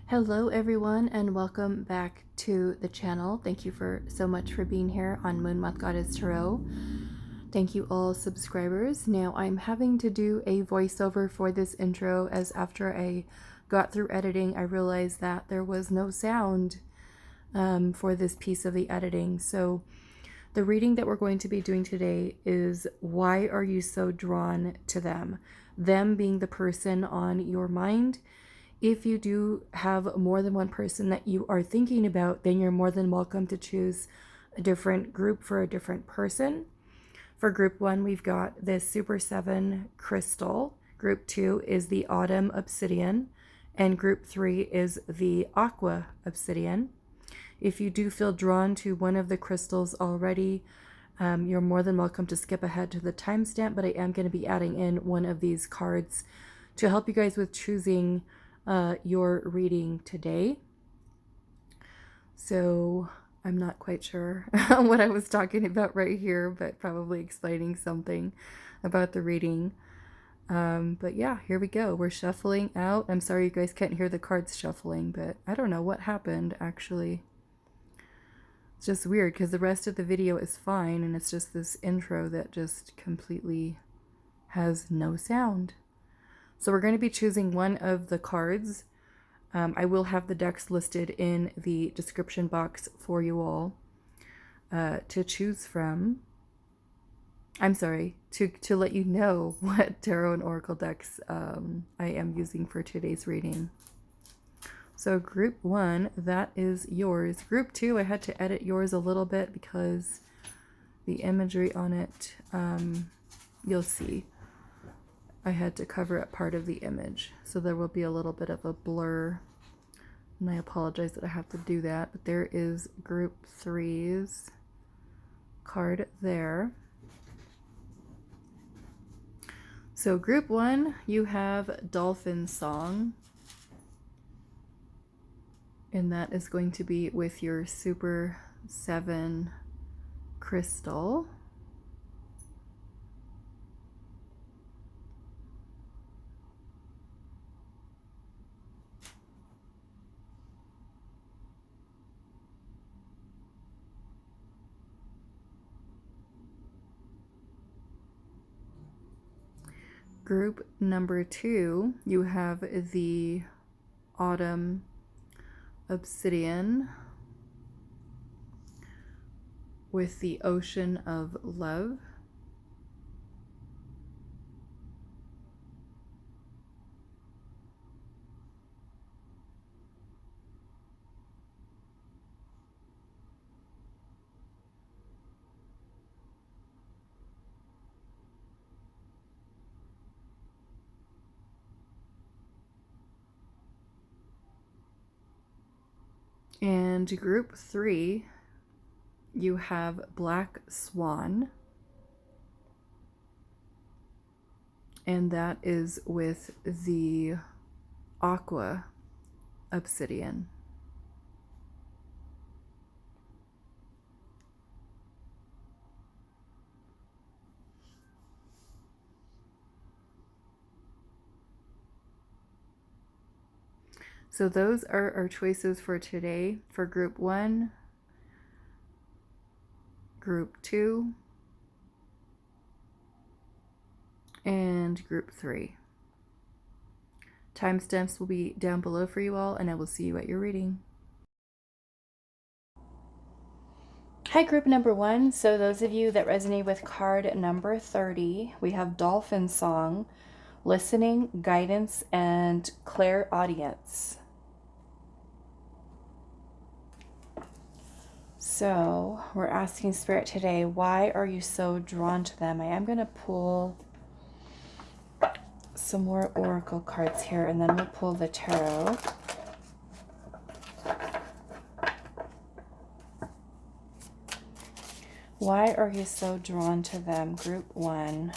Hello everyone and welcome back to the channel. Thank you so much for being here on Moonmothgoddess Tarot. Thank you all subscribers. Now I'm having to do a voiceover for this intro as after I got through editing I realized that there was no sound for this piece of the editing. So the reading that we're going to be doing today is why are you so drawn to them? Them being the person on your mind. If you do have more than one person that you are thinking about, then you're more than welcome to choose a different group for a different person. For group 1, we've got this Super 7 crystal. Group 2 is the Autumn Obsidian. And group 3 is the Aqua Obsidian. If you do feel drawn to one of the crystals already, you're more than welcome to skip ahead to the timestamp, but I am going to be adding in one of these cards to help you guys with choosing your reading today. So I'm not quite sure what I was talking about right here, but probably explaining something about the reading. But yeah, here we go. We're shuffling out. I'm sorry you guys can't hear the cards shuffling, but I don't know what happened actually. It's just weird because the rest of the video is fine and it's just this intro that just completely has no sound. So we're going to be choosing one of the cards. I will have the decks listed in the description box for you all to choose from. I'm sorry, to let you know what tarot and oracle decks I am using for today's reading. So group 1, that is yours. Group 2, I had to edit yours a little bit because the imagery on it, you'll see. I had to cover up part of the image, so there will be a little bit of a blur, and I apologize that I have to do that, but there is group 3's card there. So group 1, you have Dolphin Song, and that is going to be with your Super 7 crystal. Group number 2, you have the Autumn Obsidian with the Ocean of Love. And group 3, you have Black Swan, and that is with the Aqua Obsidian. So those are our choices for today for group 1, group 2, and group 3. Timestamps will be down below for you all, and I will see you at your reading. Hi, group number 1. So those of you that resonate with card number 30, we have Dolphin Song, Listening, Guidance, and Clairaudience. So we're asking Spirit today, why are you so drawn to them? I am going to pull some more oracle cards here, and then we'll pull the tarot. Why are you so drawn to them? Group 1.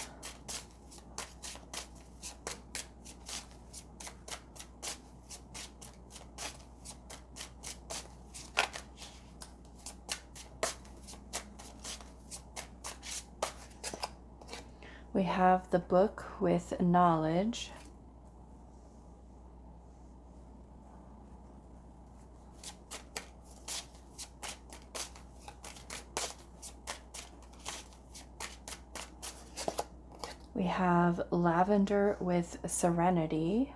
We have the Book with Knowledge. We have lavender with serenity.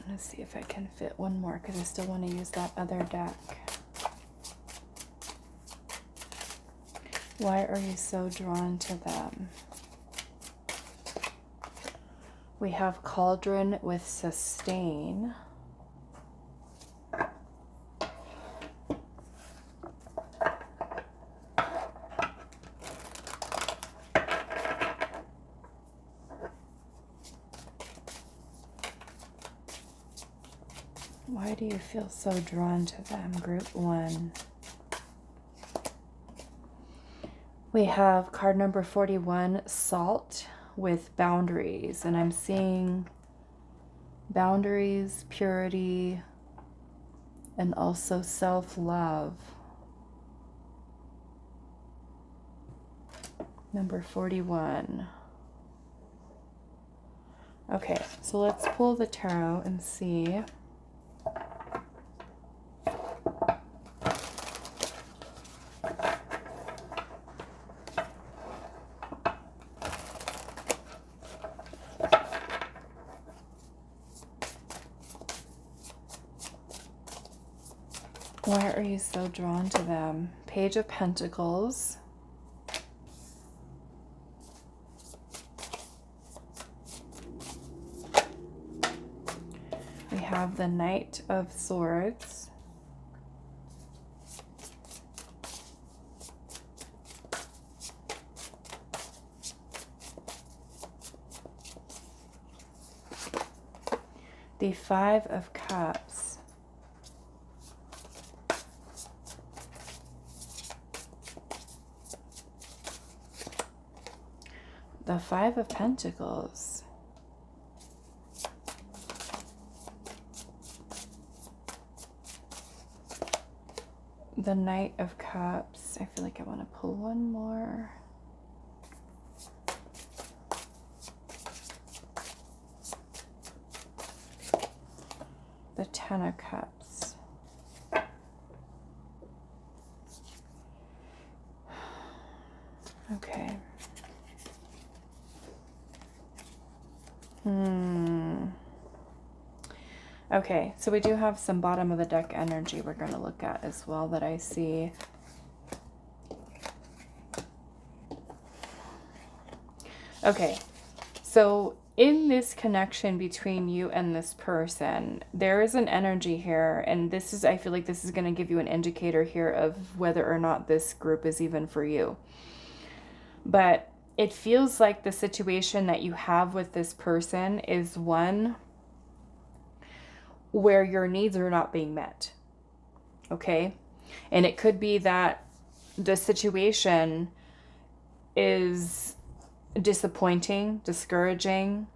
Let's see if I can fit one more because I still want to use that other deck. Why are you so drawn to them? We have cauldron with sustain. Why do you feel so drawn to them, group 1? We have card number 41, salt with boundaries. And I'm seeing boundaries, purity, and also self-love. Number 41. Okay, so let's pull the tarot and see. Why are you so drawn to them? Page of Pentacles. We have the Knight of Swords. The Five of Cups. The Five of Pentacles. The Knight of Cups. I feel like I want to pull one more. The Ten of Cups. Okay. Okay, so we do have some bottom of the deck energy we're going to look at as well that I see. Okay, so in this connection between you and this person, there is an energy here, and this is, I feel like this is going to give you an indicator here of whether or not this group is even for you. But it feels like the situation that you have with this person is one where your needs are not being met. Okay? And it could be that the situation is disappointing, discouraging.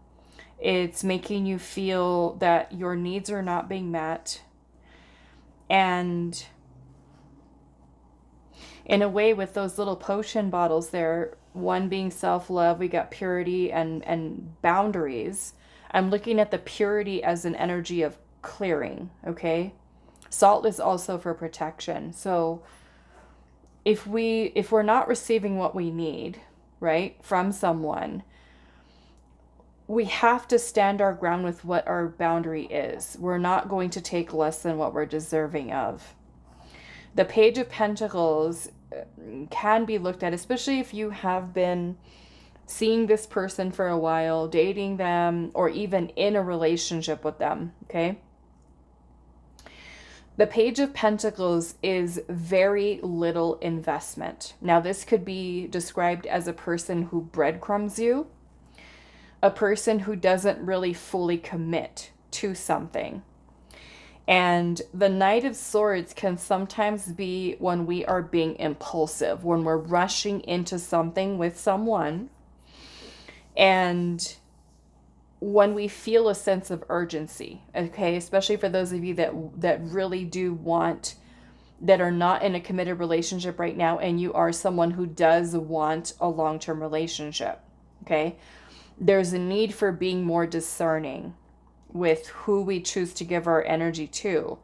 It's making you feel that your needs are not being met. And in a way, with those little potion bottles there, one being self-love, we got purity and boundaries. I'm looking at the purity as an energy of clearing, okay? Salt is also for protection. So if we're not receiving what we need, right, from someone, we have to stand our ground with what our boundary is. We're not going to take less than what we're deserving of. The Page of Pentacles can be looked at, especially if you have been seeing this person for a while, dating them, or even in a relationship with them, okay? The Page of Pentacles is very little investment. Now, this could be described as a person who breadcrumbs you, a person who doesn't really fully commit to something. And the Knight of Swords can sometimes be when we are being impulsive, when we're rushing into something with someone, and when we feel a sense of urgency, okay, especially for those of you that really do want, that are not in a committed relationship right now, and you are someone who does want a long-term relationship, okay, there's a need for being more discerning, with who we choose to give our energy to.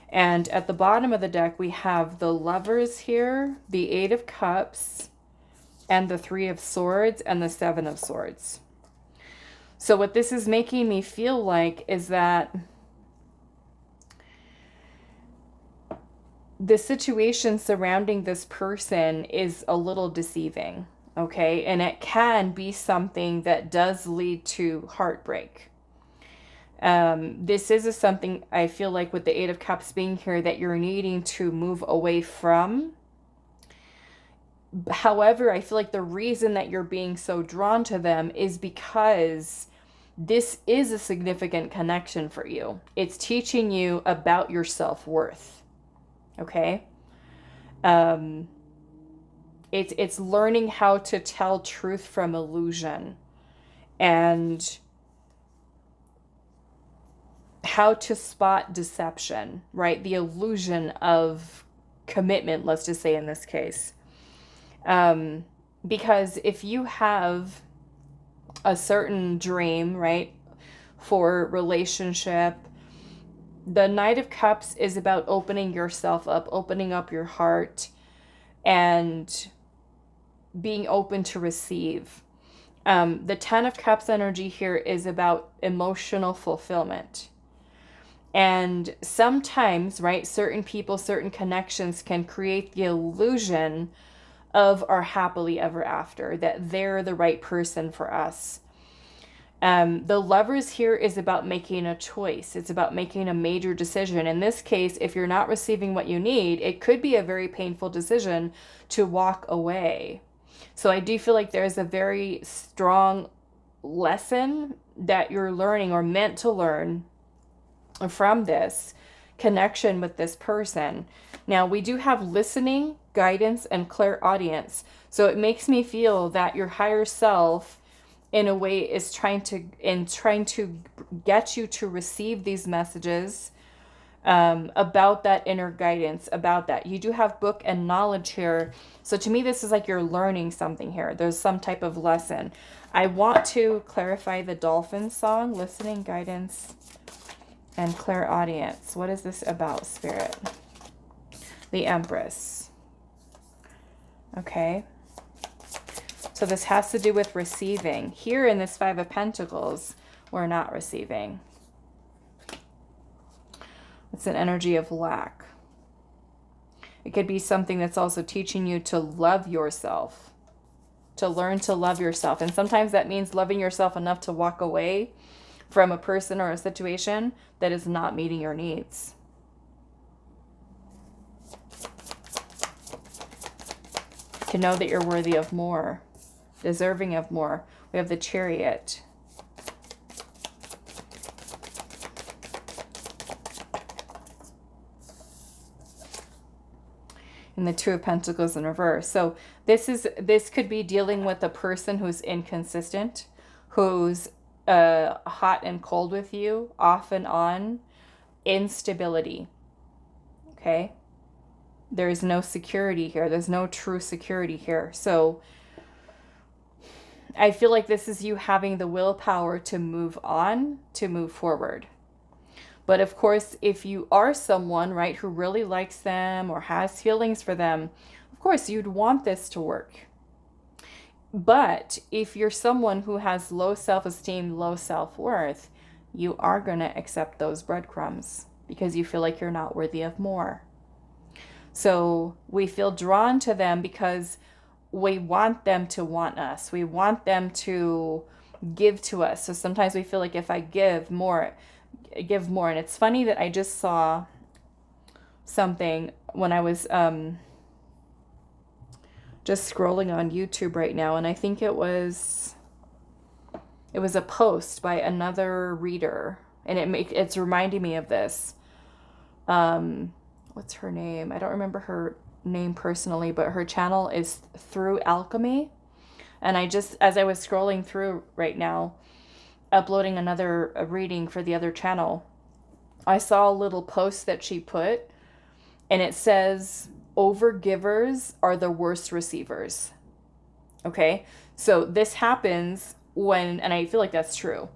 And at the bottom of the deck, we have the Lovers here, the Eight of Cups, and the Three of Swords, and the Seven of Swords. So what this is making me feel like is that the situation surrounding this person is a little deceiving, okay? And it can be something that does lead to heartbreak. This is something I feel like with the Eight of Cups being here that you're needing to move away from. However, I feel like the reason that you're being so drawn to them is because this is a significant connection for you. It's teaching you about your self-worth. Okay? It's learning how to tell truth from illusion, and how to spot deception, right? The illusion of commitment, let's just say in this case. Because if you have a certain dream, right, for relationship, the Knight of Cups is about opening yourself up, opening up your heart, and being open to receive. The Ten of Cups energy here is about emotional fulfillment. And sometimes, right, certain people, certain connections can create the illusion of our happily ever after, that they're the right person for us. The Lovers here is about making a choice. It's about making a major decision. In this case, if you're not receiving what you need, it could be a very painful decision to walk away. So I do feel like there's a very strong lesson that you're learning or meant to learn from this connection with this person. Now, we do have listening, guidance, and clairaudience. So it makes me feel that your higher self, in a way, is trying to get you to receive these messages about that inner guidance, about that. You do have book and knowledge here. So to me, this is like you're learning something here. There's some type of lesson. I want to clarify the dolphin song, listening, guidance, and clairaudience. What is this about, Spirit? The Empress. Okay. So this has to do with receiving. Here in this Five of Pentacles, we're not receiving. It's an energy of lack. It could be something that's also teaching you to love yourself, to learn to love yourself. And sometimes that means loving yourself enough to walk away from a person or a situation that is not meeting your needs. To know that you're worthy of more, deserving of more. We have the Chariot. And the Two of Pentacles in reverse. So this could be dealing with a person who's inconsistent, who's hot and cold with you, off and on, instability. Okay? There is no security here. There's no true security here. So I feel like this is you having the willpower to move on, to move forward. But of course, if you are someone, right, who really likes them or has feelings for them, of course, you'd want this to work. But if you're someone who has low self-esteem, low self-worth, you are going to accept those breadcrumbs because you feel like you're not worthy of more. So we feel drawn to them because we want them to want us. We want them to give to us. So sometimes we feel like if I give more. And it's funny that I just saw something when I was just scrolling on YouTube right now, and I think it was a post by another reader, and it's reminding me of this. What's her name? I don't remember her name personally, but her channel is Through Alchemy. And as I was scrolling through right now, uploading another reading for the other channel, I saw a little post that she put, and it says, overgivers are the worst receivers. Okay? So this happens when, and I feel like that's true,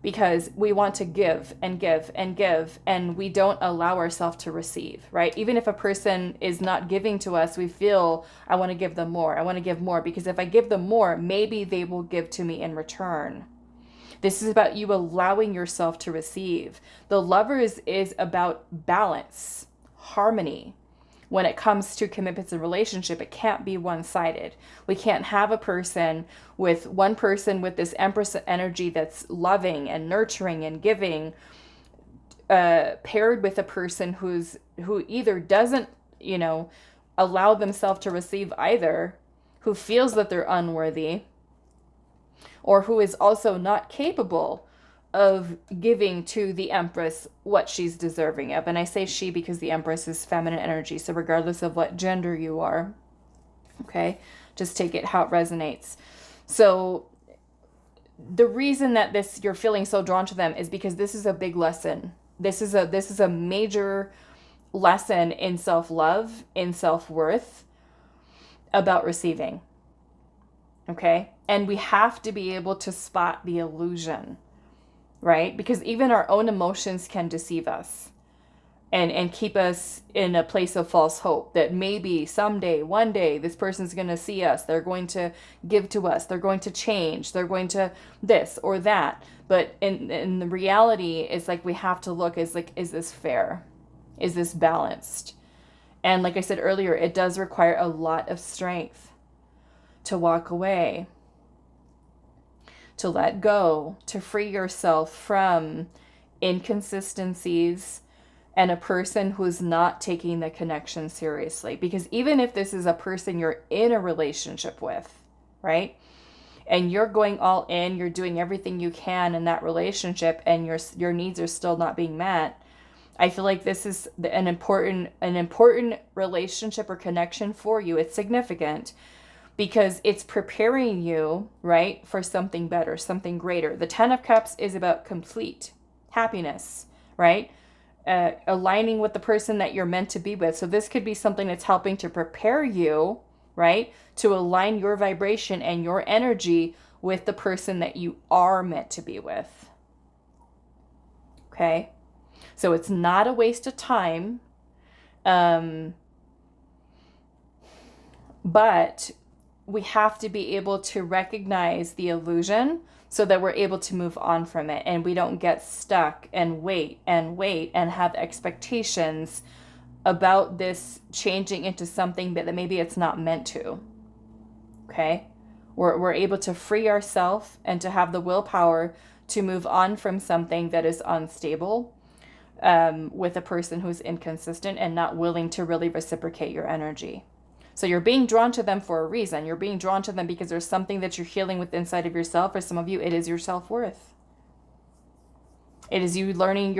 because we want to give and give and give, and we don't allow ourselves to receive, right? Even if a person is not giving to us, we feel, I want to give them more. I want to give more, because if I give them more, maybe they will give to me in return. This is about you allowing yourself to receive. The Lovers is about balance, harmony. When it comes to commitments and relationship, it can't be one-sided. We can't have a person with one person with this Empress energy that's loving and nurturing and giving, paired with a person who either doesn't, allow themselves to receive either, who feels that they're unworthy, or who is also not capable of giving to the Empress what she's deserving of. And I say she because the Empress is feminine energy. So regardless of what gender you are, okay, just take it how it resonates. So the reason that you're feeling so drawn to them is because this is a big lesson. This is a major lesson in self-love, in self-worth, about receiving. Okay? And we have to be able to spot the illusion, right? Because even our own emotions can deceive us and keep us in a place of false hope that maybe someday, one day, this person's going to see us. They're going to give to us. They're going to change. They're going to this or that. But in the reality, it's like we have to look is this fair? Is this balanced? And like I said earlier, it does require a lot of strength to walk away, to let go, to free yourself from inconsistencies and a person who's not taking the connection seriously. Because even if this is a person you're in a relationship with, right? And you're going all in, you're doing everything you can in that relationship, and your needs are still not being met, I feel like this is an important relationship or connection for you. It's significant because it's preparing you, right, for something better, something greater. The Ten of Cups is about complete happiness, right? Aligning with the person that you're meant to be with. So this could be something that's helping to prepare you, right, to align your vibration and your energy with the person that you are meant to be with. Okay? So it's not a waste of time, but we have to be able to recognize the illusion so that we're able to move on from it, and we don't get stuck and wait and have expectations about this changing into something that maybe it's not meant to. Okay? We're able to free ourselves and to have the willpower to move on from something that is unstable, with a person who's inconsistent and not willing to really reciprocate your energy. So you're being drawn to them for a reason. You're being drawn to them because there's something that you're healing with inside of yourself. For some of you, it is your self-worth. It is you learning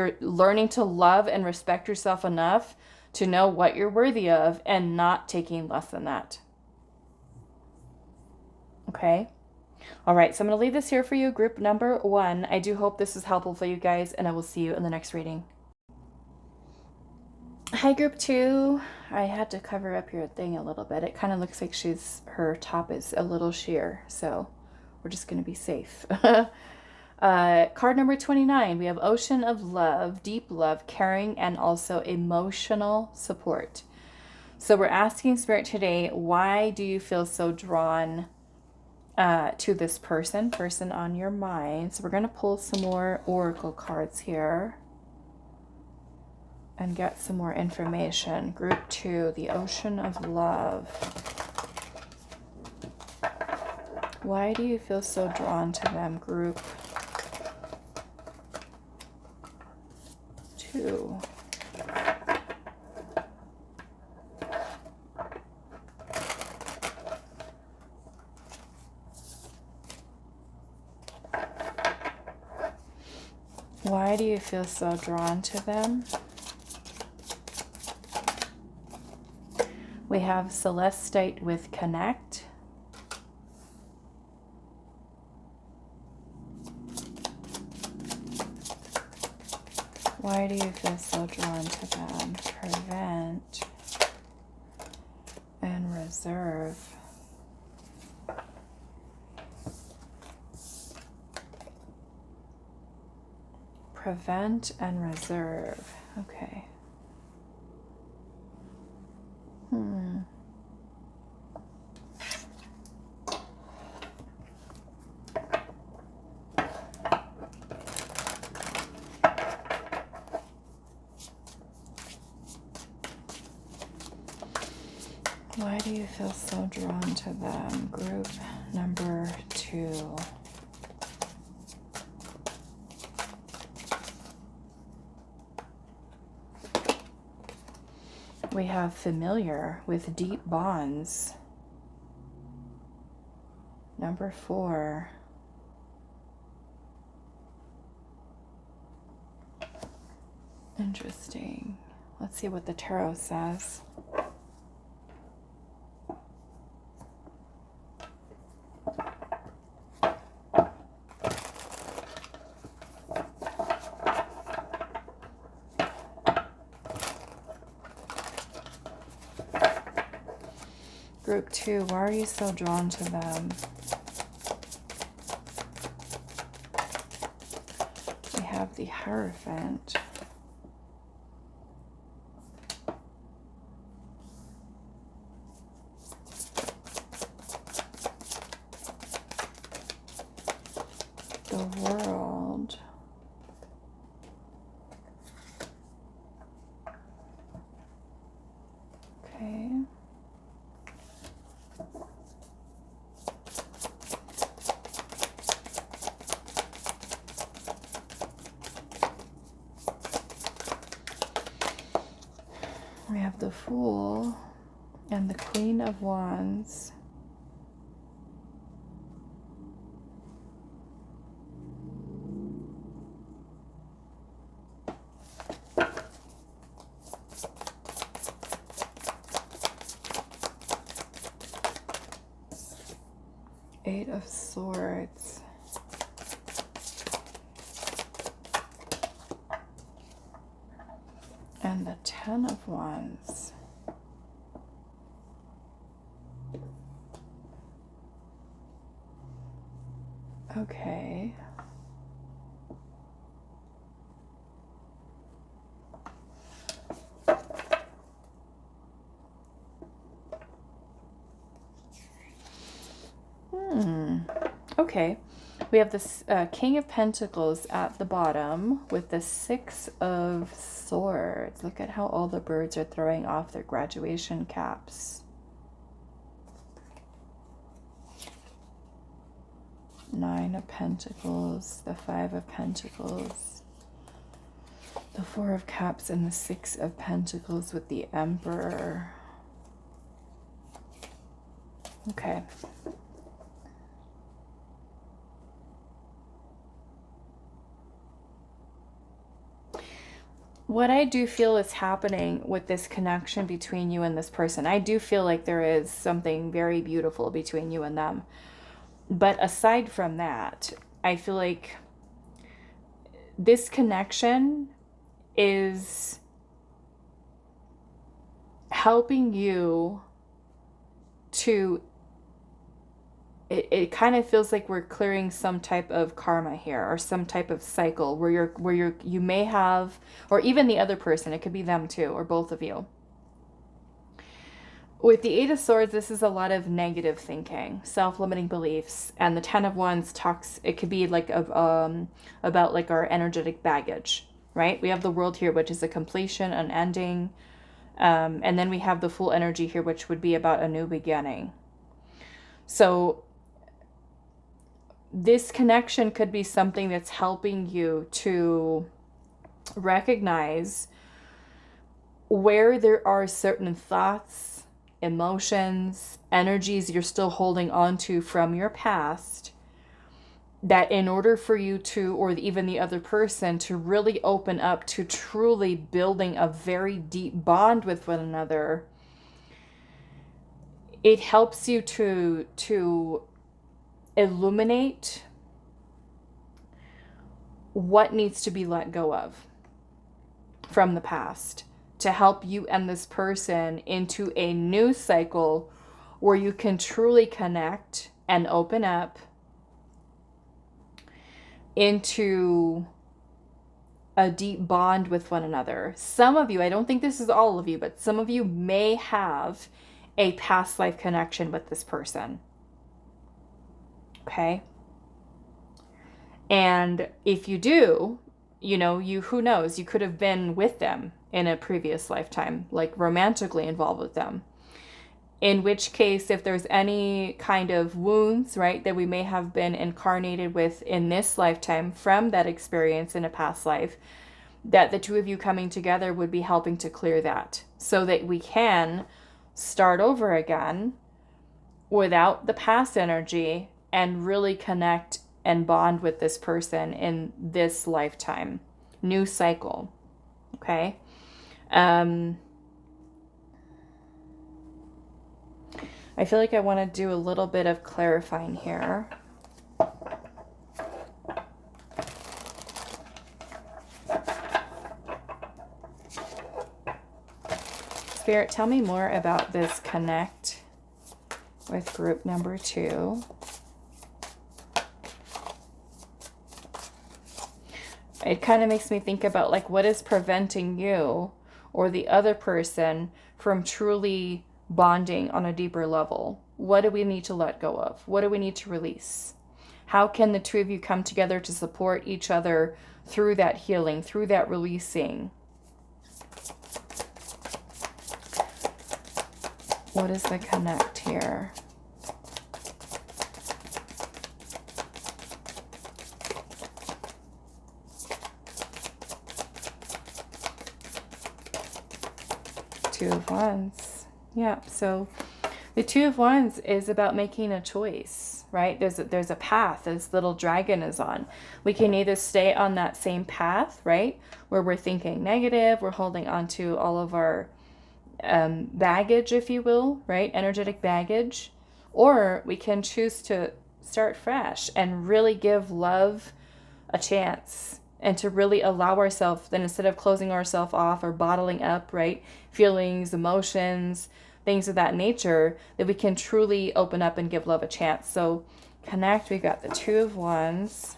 to love and respect yourself enough to know what you're worthy of and not taking less than that. Okay? All right, so I'm going to leave this here for you, group number 1. I do hope this is helpful for you guys, and I will see you in the next reading. Hi, group 2. I had to cover up your thing a little bit. It kind of looks like her top is a little sheer, so we're just going to be safe. Card number 29, we have Ocean of Love, deep love, caring, and also emotional support. So we're asking Spirit today, why do you feel so drawn to this person on your mind? So we're going to pull some more oracle cards here and get some more information. Group 2, the Ocean of Love. Why do you feel so drawn to them, group 2? Why do you feel so drawn to them? We have Celestite with Connect. Why do you feel so drawn to them? Prevent and Reserve. Prevent and reserve. Okay. Why do you feel so drawn to them? Group number 2. We have familiar with deep bonds. Number 4. Interesting. Let's see what the tarot says. Group 2, why are you so drawn to them? We have the Hierophant. The World. Okay. We have the Fool and the Queen of Wands. Eight of Swords. And the Ten of Wands. Okay. Okay. We have this King of Pentacles at the bottom with the Six of Swords. Look at how all the birds are throwing off their graduation caps. Nine of Pentacles, the Five of Pentacles, the Four of Cups, and the Six of Pentacles with the Emperor. Okay. What I do feel is happening with this connection between you and this person, I do feel like there is something very beautiful between you and them. But aside from that, I feel like this connection is helping you to, it kind of feels like we're clearing some type of karma here, or some type of cycle where you may have, or even the other person, it could be them too, or both of you. With the Eight of Swords, this is a lot of negative thinking, self-limiting beliefs, and the Ten of Wands talks, it could be like about like our energetic baggage, right? We have the World here, which is a completion, an ending, and then we have the Full energy here, which would be about a new beginning. So this connection could be something that's helping you to recognize where there are certain thoughts, emotions, energies you're still holding on to from your past, that in order for you to, or even the other person, to really open up to truly building a very deep bond with one another, it helps you to illuminate what needs to be let go of from the past, to help you and this person into a new cycle where you can truly connect and open up into a deep bond with one another. Some of you, I don't think this is all of you, but some of you may have a past life connection with this person. Okay? And if you do, you know, who knows, you could have been with them in a previous lifetime, like romantically involved with them. In which case, if there's any kind of wounds, right, that we may have been incarnated with in this lifetime from that experience in a past life, that the two of you coming together would be helping to clear that so that we can start over again without the past energy and really connect and bond with this person in this lifetime. New cycle. Okay? I feel like I want to do a little bit of clarifying here. Spirit, tell me more about this connect with group number 2. It kind of makes me think about, like, what is preventing you or the other person from truly bonding on a deeper level? What do we need to let go of? What do we need to release? How can the two of you come together to support each other through that healing, through that releasing? What is the connect here? Two of Wands. Yeah, so the Two of Wands is about making a choice, right? There's a path this little dragon is on. We can either stay on that same path, right, where we're thinking negative, we're holding on to all of our baggage, if you will, right? Energetic baggage. Or we can choose to start fresh and really give love a chance and to really allow ourselves, then instead of closing ourselves off or bottling up, right? Feelings, emotions, things of that nature, that we can truly open up and give love a chance. So connect, we've got the Two of Wands.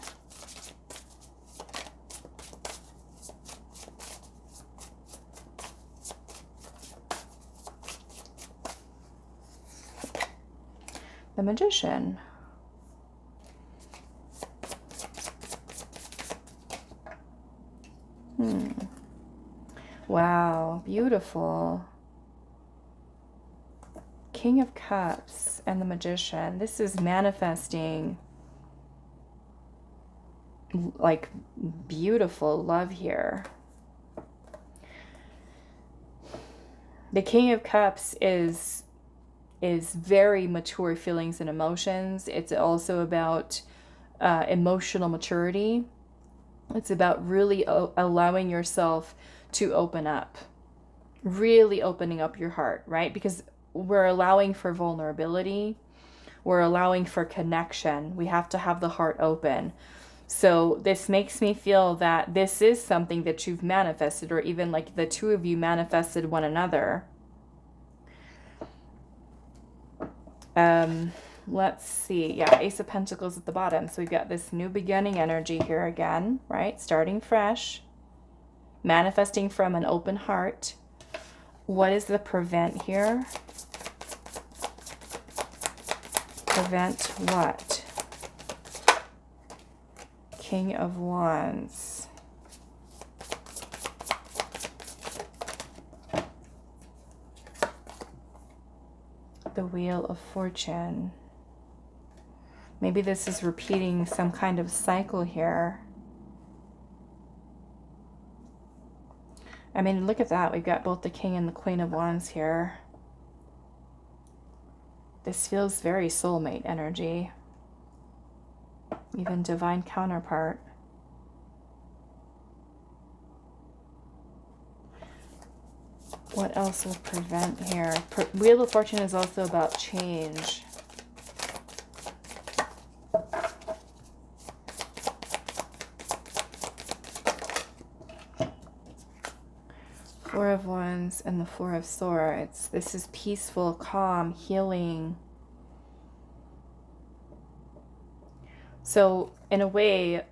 The Magician. Wow, beautiful. King of Cups and the Magician. This is manifesting, like, beautiful love here. The King of Cups is very mature feelings and emotions. It's also about emotional maturity. It's about really allowing yourself to open up, really opening up your heart, right? Because we're allowing for vulnerability. We're allowing for connection. We have to have the heart open. So this makes me feel that this is something that you've manifested, or even like the two of you manifested one another. Let's see. Yeah, Ace of Pentacles at the bottom. So we've got this new beginning energy here again, right? Starting fresh, manifesting from an open heart. What is the prevent here? Prevent what? King of Wands. The Wheel of Fortune. Maybe this is repeating some kind of cycle here. I mean, look at that. We've got both the King and the Queen of Wands here. This feels very soulmate energy. Even divine counterpart. What else will prevent here? Wheel of Fortune is also about change. Four of Wands and the Four of Swords. This is peaceful, calm, healing. So in a way,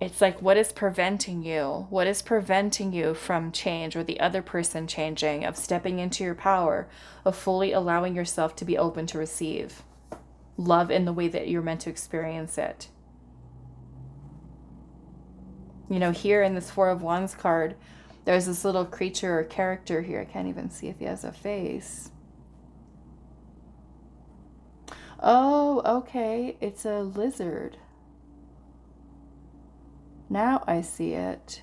It's like, what is preventing you? What is preventing you from change, or the other person changing, of stepping into your power, of fully allowing yourself to be open to receive love in the way that you're meant to experience it? You know, here in this Four of Wands card, there's this little creature or character here. I can't even see if he has a face. Oh, okay. It's a lizard. Now I see it.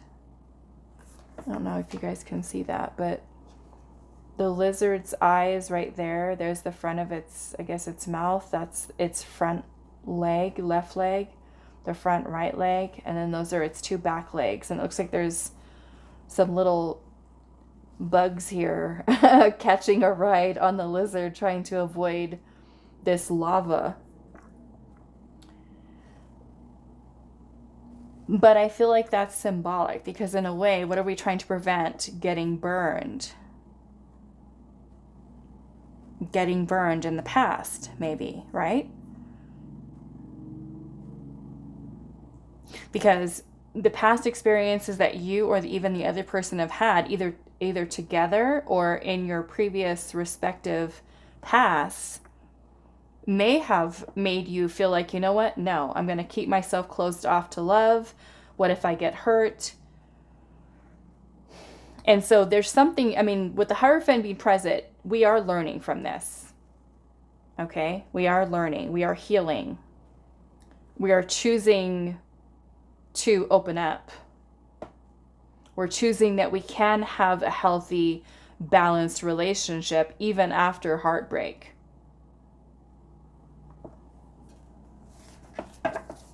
I don't know if you guys can see that, but the lizard's eye is right there. There's the front of its, I guess, its mouth. That's its front leg, left leg, the front right leg, and then those are its two back legs. And it looks like there's some little bugs here catching a ride on the lizard, trying to avoid this lava. But I feel like that's symbolic, because in a way, what are we trying to prevent? Getting burned. Getting burned in the past, maybe, right? Because the past experiences that you or even the other person have had, either together or in your previous respective pasts, may have made you feel like, you know what? No, I'm going to keep myself closed off to love. What if I get hurt? And so there's something, I mean, with the Hierophant being present, we are learning from this. Okay? We are learning. We are healing. We are choosing to open up. We're choosing that we can have a healthy, balanced relationship even after heartbreak.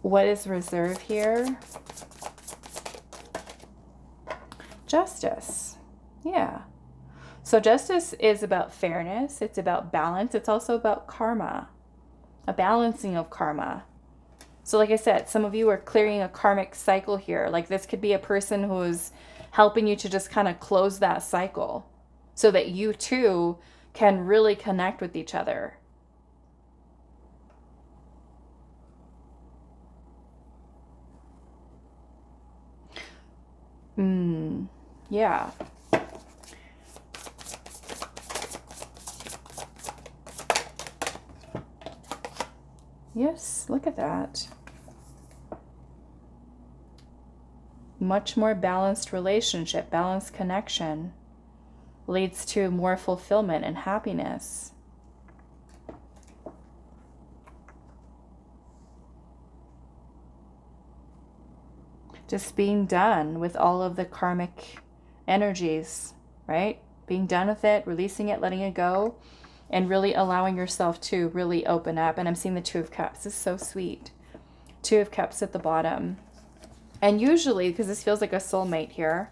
What is reserved here? Justice. Yeah. So justice is about fairness. It's about balance. It's also about karma. A balancing of karma. So like I said, some of you are clearing a karmic cycle here. Like this could be a person who's helping you to just kind of close that cycle so that you too can really connect with each other. Yeah. Yes, look at that. Much more balanced relationship, balanced connection leads to more fulfillment and happiness. Just being done with all of the karmic energies, right? Being done with it, releasing it, letting it go, and really allowing yourself to really open up. And I'm seeing the Two of Cups. This is so sweet. Two of Cups at the bottom. And usually, because this feels like a soulmate here,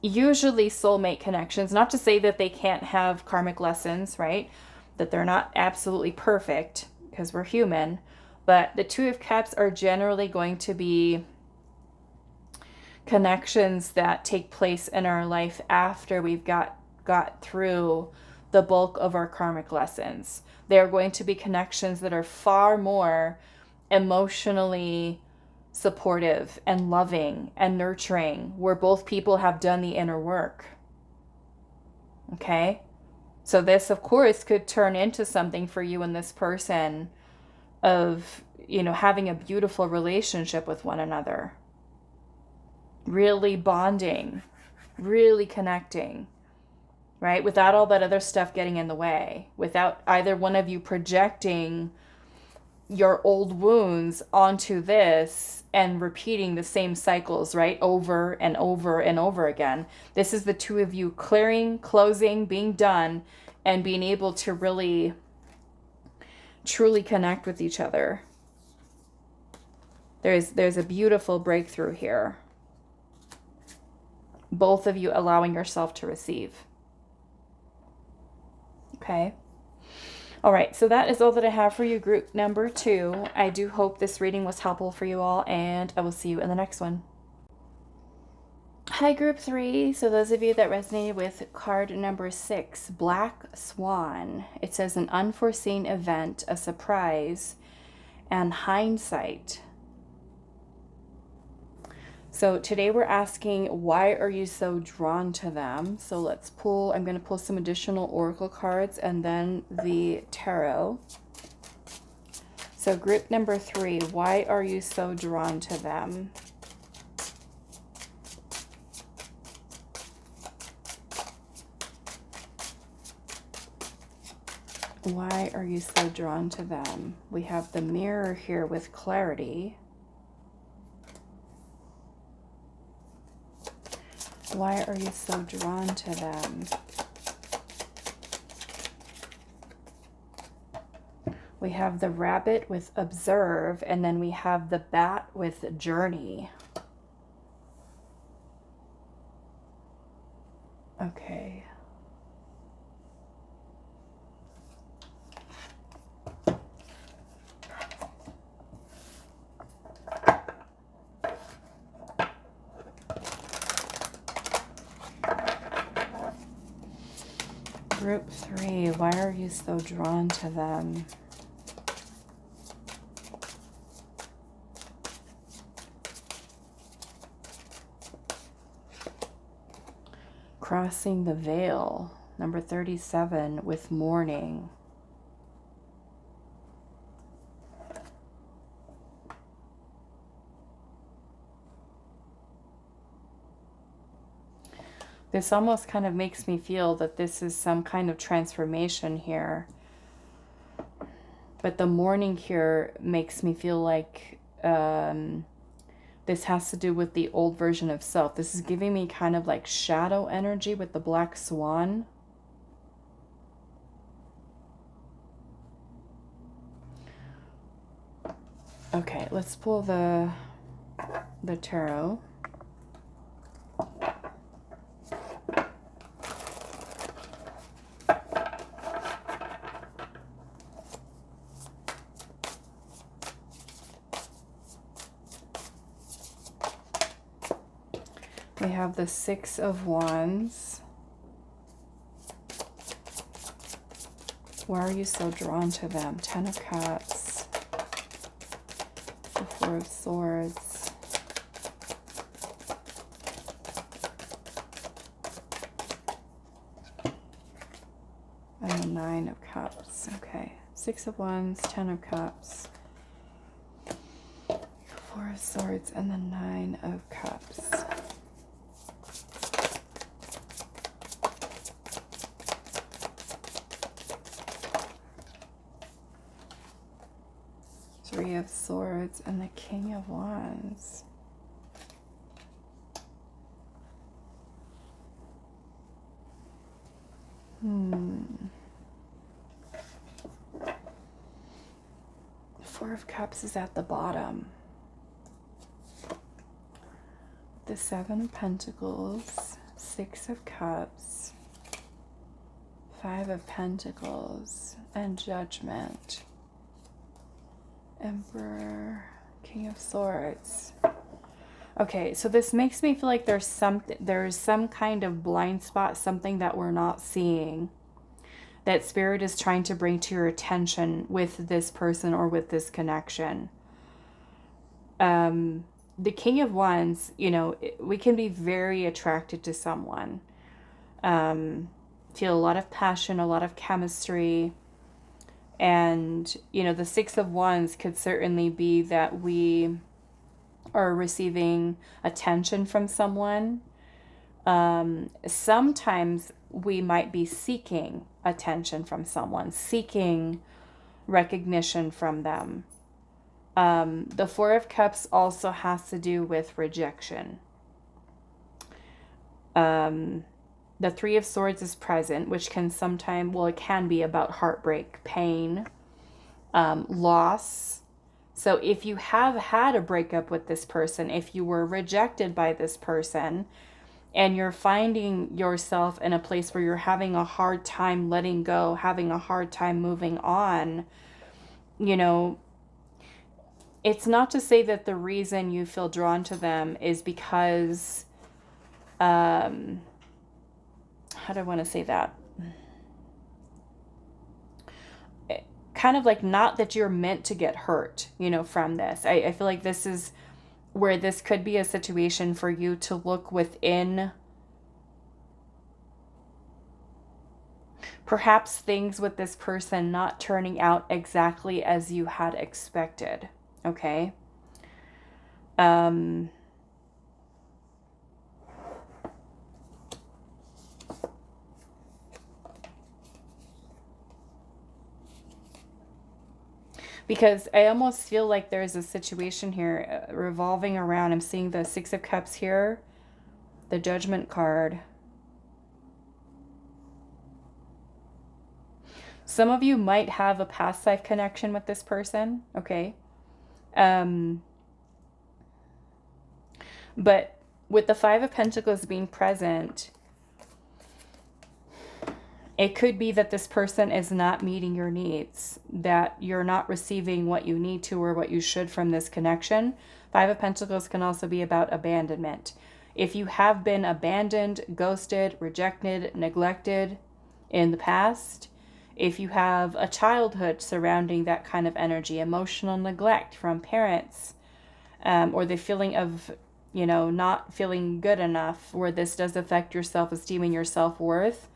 usually soulmate connections, not to say that they can't have karmic lessons, right? That they're not absolutely perfect, because we're human. But the Two of Cups are generally going to be connections that take place in our life after we've got through the bulk of our karmic lessons. They are going to be connections that are far more emotionally supportive and loving and nurturing, where both people have done the inner work. Okay? So this, of course, could turn into something for you and this person of, you know, having a beautiful relationship with one another. Really bonding, really connecting, right? Without all that other stuff getting in the way, without either one of you projecting your old wounds onto this and repeating the same cycles, right? Over and over and over again. This is the two of you clearing, closing, being done, and being able to really, truly connect with each other. There's a beautiful breakthrough here. Both of you allowing yourself to receive. Okay. All right. So that is all that I have for you, group number 2. I do hope this reading was helpful for you all, and I will see you in the next one. Hi, group 3. So those of you that resonated with card number 6, Black Swan. It says an unforeseen event, a surprise, and hindsight. So today we're asking, why are you so drawn to them? So let's pull, I'm going to pull some additional oracle cards and then the tarot. So group number 3, why are you so drawn to them? Why are you so drawn to them? We have the mirror here with clarity. Why are you so drawn to them? We have the rabbit with observe, and then we have the bat with journey. Okay. Group 3, why are you so drawn to them? Crossing the veil, number 37, with mourning. This almost kind of makes me feel that this is some kind of transformation here. But the mourning here makes me feel like this has to do with the old version of self. This is giving me kind of like shadow energy with the black swan. Okay, let's pull the tarot. We have the 6 of Wands. Why are you so drawn to them? 10 of Cups. The 4 of Swords. And the 9 of Cups. Okay. 6 of Wands, 10 of Cups. 4 of Swords, and the 9 of Cups. Three of Swords and the King of Wands. Four of Cups is at the bottom. The 7 of Pentacles, 6 of Cups, 5 of Pentacles, and Judgment. Emperor, King of Swords. Okay, so this makes me feel like there's some kind of blind spot, something that we're not seeing, that Spirit is trying to bring to your attention with this person or with this connection. The King of Wands, you know, we can be very attracted to someone. Feel a lot of passion, a lot of chemistry. And, you know, the 6 of Wands could certainly be that we are receiving attention from someone. Sometimes we might be seeking attention from someone, seeking recognition from them. The 4 of Cups also has to do with rejection. The 3 of Swords is present, which can sometimes, well, it can be about heartbreak, pain, loss. So if you have had a breakup with this person, if you were rejected by this person, and you're finding yourself in a place where you're having a hard time letting go, having a hard time moving on, you know, it's not to say that the reason you feel drawn to them is because, how do I want to say that? Kind of like not that you're meant to get hurt, you know, from this. I feel like this is where this could be a situation for you to look within perhaps things with this person not turning out exactly as you had expected. Okay. Because I almost feel like there's a situation here revolving around, I'm seeing the Six of Cups here, the Judgment card. Some of you might have a past life connection with this person, okay? But with the Five of Pentacles being present, it could be that this person is not meeting your needs, that you're not receiving what you need to or what you should from this connection. Five of Pentacles can also be about abandonment. If you have been abandoned, ghosted, rejected, neglected in the past, if you have a childhood surrounding that kind of energy, emotional neglect from parents, or the feeling of, you know, not feeling good enough, where this does affect your self-esteem and your self-worth,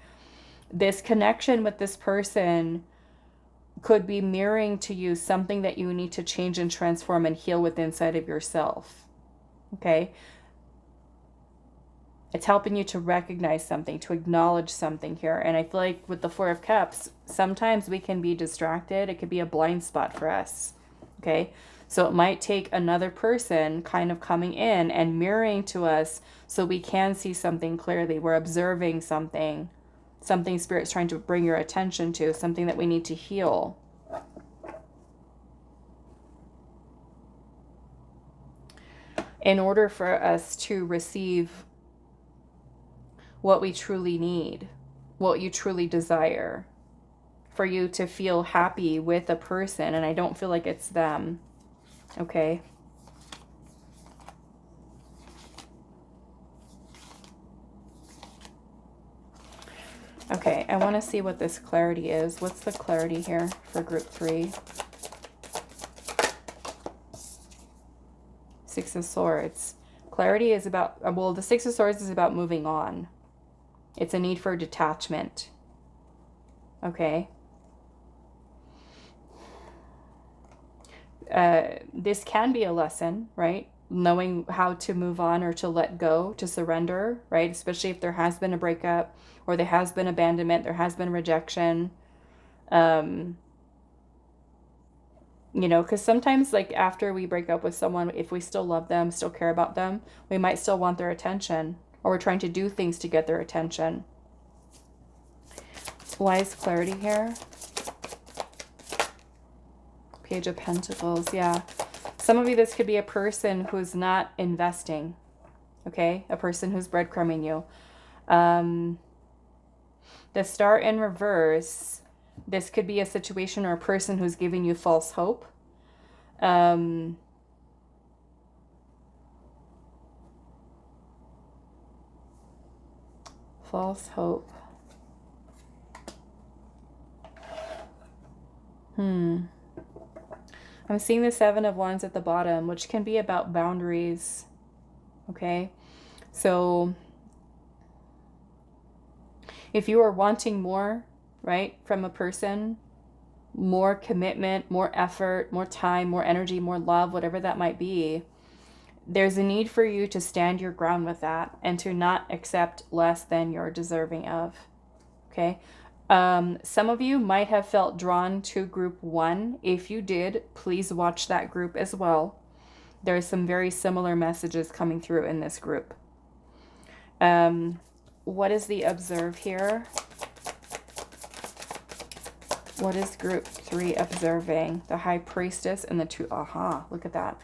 this connection with this person could be mirroring to you something that you need to change and transform and heal with inside of yourself. Okay? It's helping you to recognize something, to acknowledge something here. And I feel like with the Four of Cups, sometimes we can be distracted. It could be a blind spot for us. Okay? So it might take another person kind of coming in and mirroring to us so we can see something clearly. We're observing something Spirit's trying to bring your attention to, something that we need to heal. In order for us to receive what we truly need, what you truly desire, for you to feel happy with a person, and I don't feel like it's them, okay? Okay, I want to see what this clarity is. What's the clarity here for group 3? Six of Swords. Clarity is about, well, the Six of Swords is about moving on. It's a need for detachment. Okay. This can be a lesson, right? Knowing how to move on or to let go, to surrender, right? Especially if there has been a breakup or there has been abandonment, there has been rejection. You know, because sometimes, like, after we break up with someone, if we still love them, still care about them, we might still want their attention, or we're trying to do things to get their attention. Wise clarity here. Page of Pentacles, yeah. Some of you, this could be a person who's not investing, okay? A person who's breadcrumbing you. The Star in reverse, this could be a situation or a person who's giving you false hope. False hope. I'm seeing the Seven of Wands at the bottom, which can be about boundaries. Okay? So if you are wanting more, right, from a person, more commitment, more effort, more time, more energy, more love, whatever that might be, there's a need for you to stand your ground with that and to not accept less than you're deserving of. Okay? Some of you might have felt drawn to group 1. If you did, please watch that group as well. There's some very similar messages coming through in this group. What is the observe here? What is group 3 observing? The High Priestess and the two. Aha, look at that.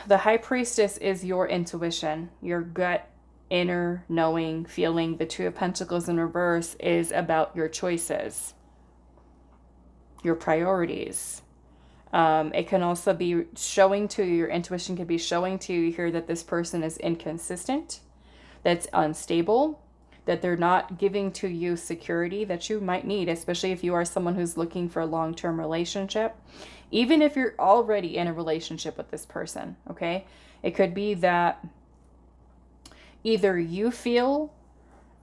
The High Priestess is your intuition, your gut, inner knowing, feeling. The Two of Pentacles in reverse is about your choices, your priorities. It can also be showing to you, your intuition could be showing to you here that this person is inconsistent, that's unstable, that they're not giving to you security that you might need, especially if you are someone who's looking for a long-term relationship, even if you're already in a relationship with this person, okay? It could be that either you feel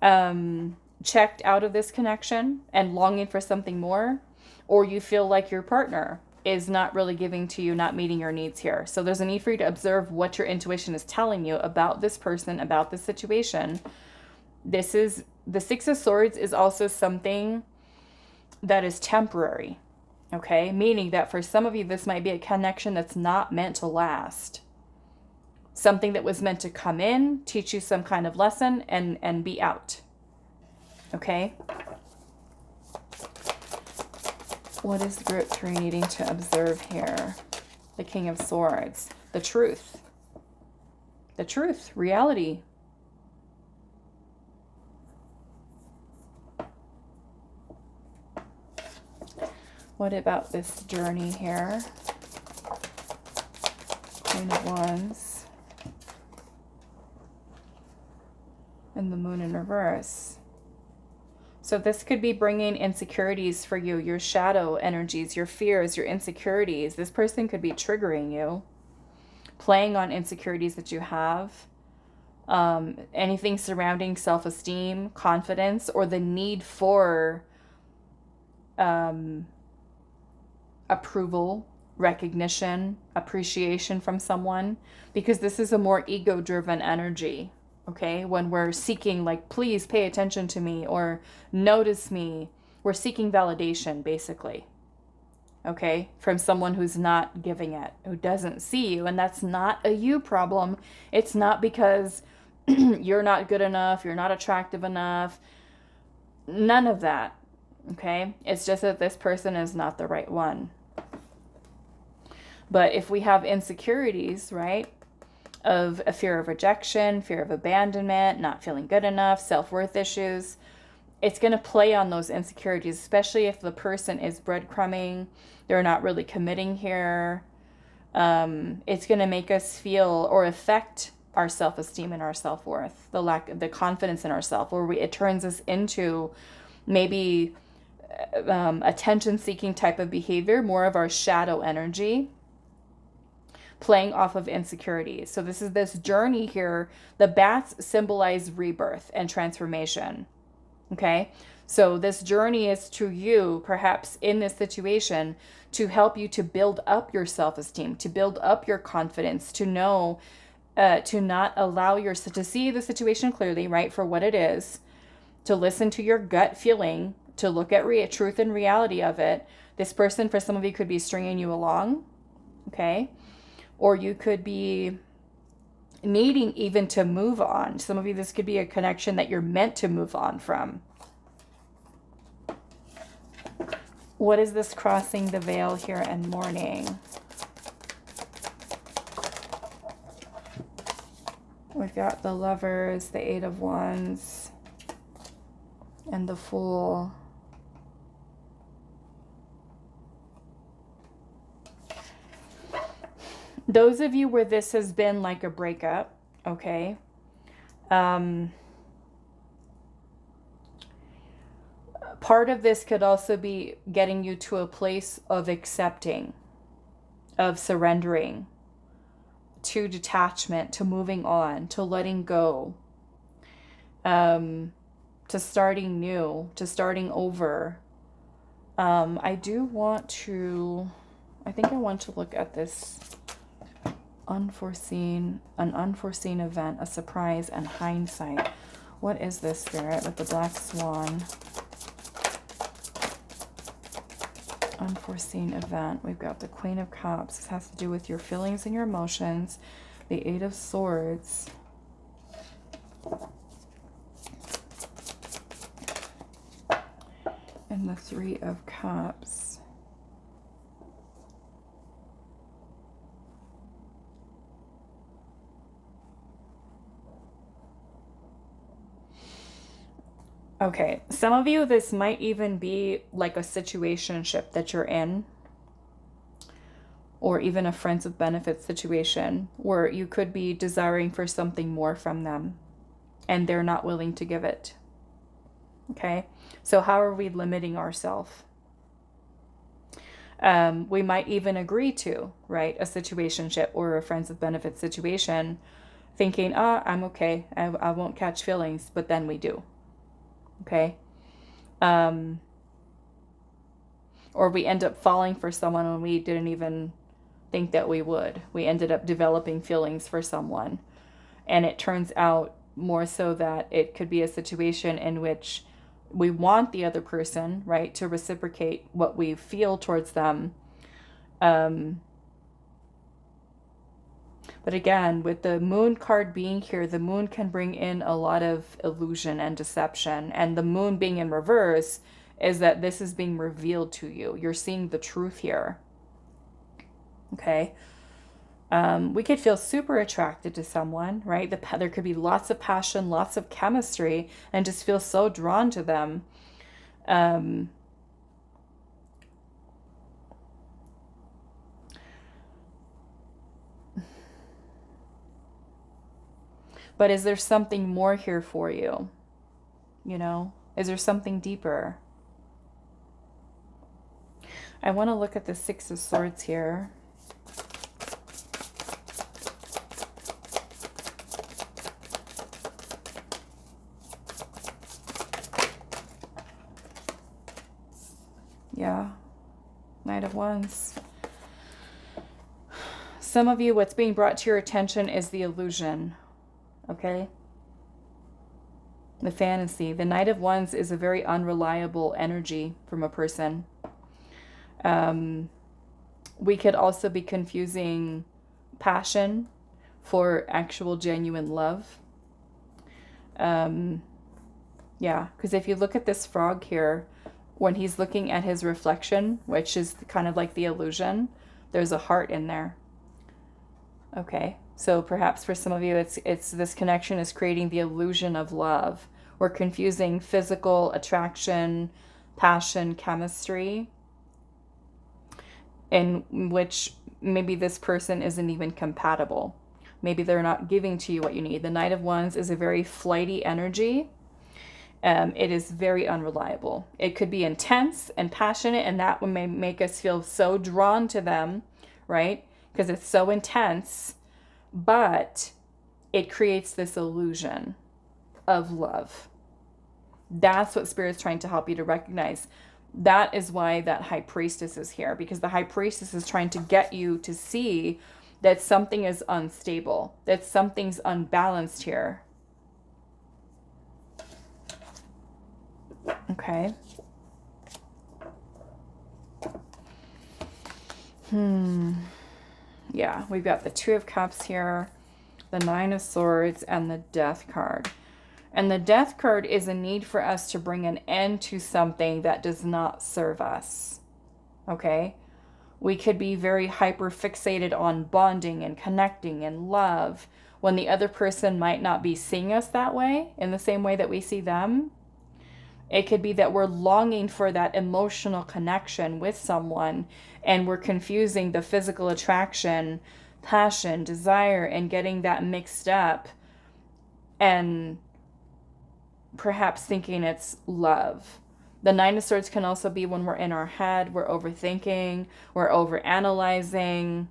checked out of this connection and longing for something more, or you feel like your partner is not really giving to you, not meeting your needs here. So there's a need for you to observe what your intuition is telling you about this person, about this situation. This is, the Six of Swords is also something that is temporary, okay? Meaning that for some of you, this might be a connection that's not meant to last. Something that was meant to come in, teach you some kind of lesson, and be out, okay? What is group 3 needing to observe here? The King of Swords. The truth. The truth. Reality. What about this journey here? Queen of Wands. And the Moon in reverse. So this could be bringing insecurities for you, your shadow energies, your fears, your insecurities. This person could be triggering you, playing on insecurities that you have, anything surrounding self-esteem, confidence, or the need for approval, recognition, appreciation from someone, because this is a more ego-driven energy. Okay, when we're seeking, like, please pay attention to me or notice me, we're seeking validation, basically. Okay, from someone who's not giving it, who doesn't see you. And that's not a you problem. It's not because you're not good enough, you're not attractive enough. None of that. Okay, it's just that this person is not the right one. But if we have insecurities, right, of a fear of rejection, fear of abandonment, not feeling good enough, self-worth issues, it's going to play on those insecurities, especially if the person is breadcrumbing, they're not really committing here. It's going to make us feel or affect our self-esteem and our self-worth, the confidence in ourselves, where it turns us into maybe attention-seeking type of behavior, more of our shadow energy, playing off of insecurities. So this is this journey here. The bats symbolize rebirth and transformation. Okay, so this journey is to you, perhaps in this situation, to help you to build up your self-esteem, to build up your confidence, to know, to not allow to see the situation clearly, right, for what it is, to listen to your gut feeling, to look at truth and reality of it. This person, for some of you, could be stringing you along, okay? Or you could be needing even to move on. Some of you, this could be a connection that you're meant to move on from. What is this crossing the veil here and mourning? We've got the Lovers, the Eight of Wands, and the Fool. Those of you where this has been like a breakup, okay? Part of this could also be getting you to a place of accepting, of surrendering, to detachment, to moving on, to letting go, to starting new, to starting over. I think I want to look at this an unforeseen event, a surprise, and hindsight. What is this, Spirit, with the Black Swan? Unforeseen event. We've got the Queen of Cups. This has to do with your feelings and your emotions. The Eight of Swords. And the Three of Cups. Okay, some of you, this might even be like a situationship that you're in, or even a friends with benefits situation where you could be desiring for something more from them and they're not willing to give it. Okay, so how are we limiting ourselves? We might even agree to, right, a situationship or a friends with benefits situation, thinking, I'm okay, I won't catch feelings, but then we do. Okay. Or we end up falling for someone when we didn't even think that we would. We ended up developing feelings for someone. And it turns out more so that it could be a situation in which we want the other person, right, to reciprocate what we feel towards them. But again, with the moon card being here, the moon can bring in a lot of illusion and deception. And the moon being in reverse is that this is being revealed to you. You're seeing the truth here. Okay. We could feel super attracted to someone, right? There could be lots of passion, lots of chemistry, and just feel so drawn to them. But is there something more here for you? You know, is there something deeper? I want to look at the Six of Swords here. Yeah, Knight of Wands. Some of you, what's being brought to your attention is the illusion, okay? The fantasy. The Knight of Wands is a very unreliable energy from a person. We could also be confusing passion for actual genuine love. Yeah, because if you look at this frog here, when he's looking at his reflection, which is kind of like the illusion, there's a heart in there. Okay, so perhaps for some of you, it's this connection is creating the illusion of love. We're confusing physical attraction, passion, chemistry, in which maybe this person isn't even compatible. Maybe they're not giving to you what you need. The Knight of Wands is a very flighty energy. It is very unreliable. It could be intense and passionate, and that may make us feel so drawn to them, right? Because it's so intense, but it creates this illusion of love. That's what Spirit's trying to help you to recognize. That is why that High Priestess is here, because the High Priestess is trying to get you to see that something is unstable, that something's unbalanced here. Okay. Yeah, we've got the Two of Cups here, the Nine of Swords, and the Death card. And the Death card is a need for us to bring an end to something that does not serve us. Okay? We could be very hyper fixated on bonding and connecting and love when the other person might not be seeing us that way, in the same way that we see them. It could be that we're longing for that emotional connection with someone, and we're confusing the physical attraction, passion, desire, and getting that mixed up, and perhaps thinking it's love. The Nine of Swords can also be when we're in our head, we're overthinking, we're overanalyzing,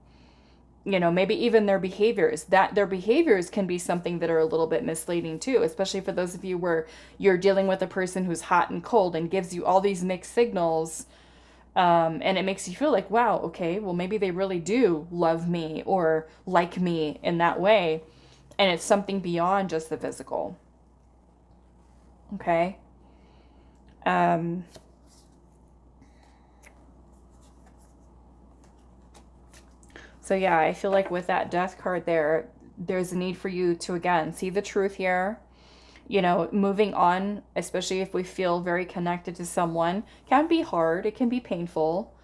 you know, maybe even their behaviors. That their behaviors can be something that are a little bit misleading too, especially for those of you where you're dealing with a person who's hot and cold and gives you all these mixed signals, and it makes you feel like, wow, okay, well maybe they really do love me or like me in that way, and it's something beyond just the physical. Okay. So yeah, I feel like with that Death card there, there's a need for you to, again, see the truth here. You know, moving on, especially if we feel very connected to someone, can be hard. It can be painful.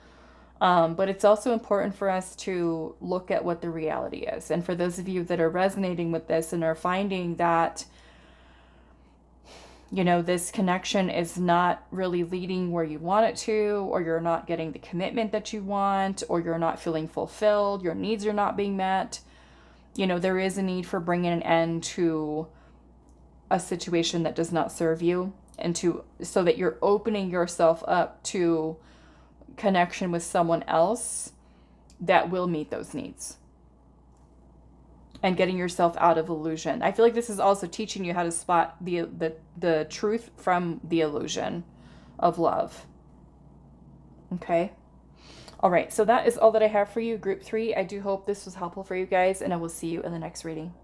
But it's also important for us to look at what the reality is. And for those of you that are resonating with this and are finding that, you know, this connection is not really leading where you want it to, or you're not getting the commitment that you want, or you're not feeling fulfilled, your needs are not being met, you know, there is a need for bringing an end to a situation that does not serve you. and so that you're opening yourself up to connection with someone else that will meet those needs, and getting yourself out of illusion. I feel like this is also teaching you how to spot the truth from the illusion of love. Okay. All right. So that is all that I have for you, group 3. I do hope this was helpful for you guys, and I will see you in the next reading.